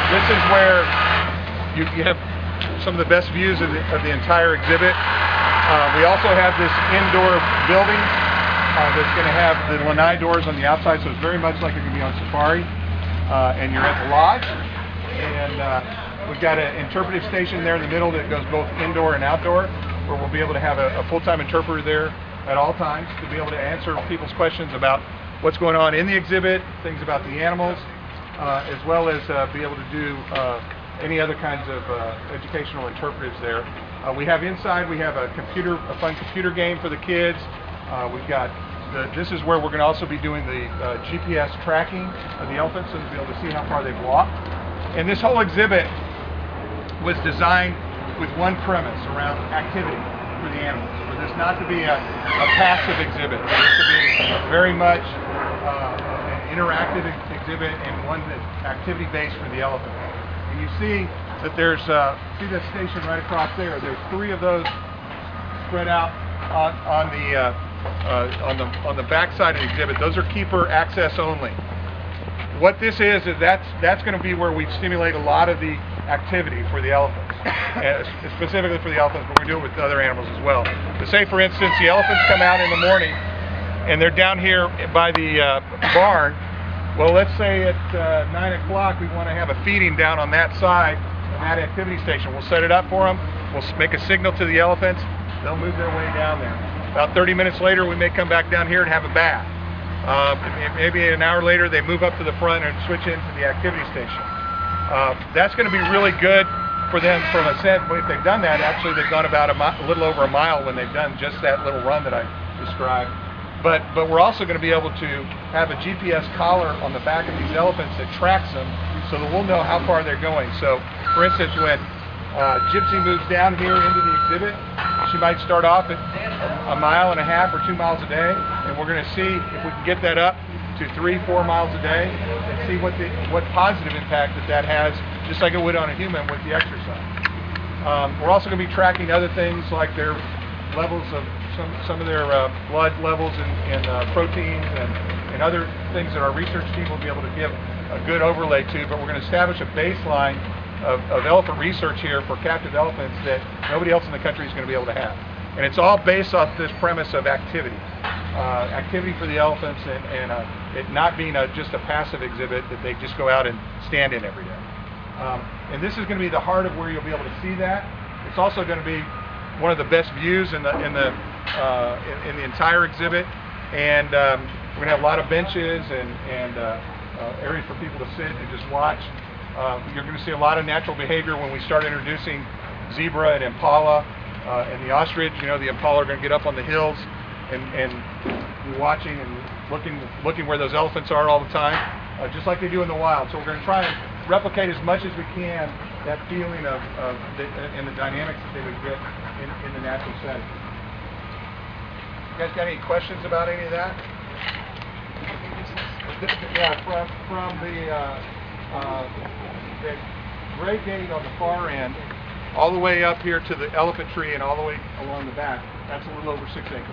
This is where you have some of the best views of the entire exhibit. We also have this indoor building that's going to have the lanai doors on the outside, so it's very much like you're going to be on safari, and you're at the lodge. And we've got an interpretive station there in the middle that goes both indoor and outdoor, where we'll be able to have a full-time interpreter there at all times to be able to answer people's questions about what's going on in the exhibit, things about the animals, as well as be able to do any other kinds of educational interpretives there. We have inside, we have a fun computer game for the kids. We've got this is where we're going to also be doing the GPS tracking of the elephants and be able to see how far they've walked. And this whole exhibit was designed with one premise around activity for the animals. For this not to be a passive exhibit, for this to be very much an interactive exhibit and one that's activity-based for the elephant. And you see that there's, see that station right across there? There's 3 of those spread out on the back side of the exhibit. Those are keeper access only. What this is that's going to be where we stimulate a lot of the activity for the elephants, specifically for the elephants, but we do it with other animals as well. But say, for instance, the elephants come out in the morning and they're down here by the barn. Well, let's say at 9 o'clock we want to have a feeding down on that side of that activity station. We'll set it up for them. We'll make a signal to the elephants. They'll move their way down there. About 30 minutes later, we may come back down here and have a bath. Maybe an hour later, they move up to the front and switch into the activity station. That's going to be really good for them from a sense. If they've done that, actually they've gone about a little over a mile when they've done just that little run that I described. But we're also going to be able to have a GPS collar on the back of these elephants that tracks them so that we'll know how far they're going. So, for instance, when Gypsy moves down here into the exhibit, she might start off at 1.5 miles or 2 miles a day, and we're going to see if we can get that up to 3-4 miles a day and see what positive impact that has, just like it would on a human with the exercise. We're also going to be tracking other things like their levels of some of their blood levels and proteins and other things that our research team will be able to give a good overlay to, but we're going to establish a baseline of elephant research here for captive elephants that nobody else in the country is going to be able to have. And it's all based off this premise of activity. Activity for the elephants and it not being just a passive exhibit that they just go out and stand in every day. And this is going to be the heart of where you'll be able to see that. It's also going to be one of the best views in the entire exhibit. And we're going to have a lot of benches and areas for people to sit and just watch. You're going to see a lot of natural behavior when we start introducing zebra and impala and the ostrich. You know, the impala are going to get up on the hills and be watching and looking where those elephants are all the time, just like they do in the wild. So we're going to try and replicate as much as we can that feeling and the dynamics that they would get in the natural setting. You guys got any questions about any of that? Yeah, from the gray gate on the far end all the way up here to the elephant tree and all the way along the back, that's a little over 6 acres.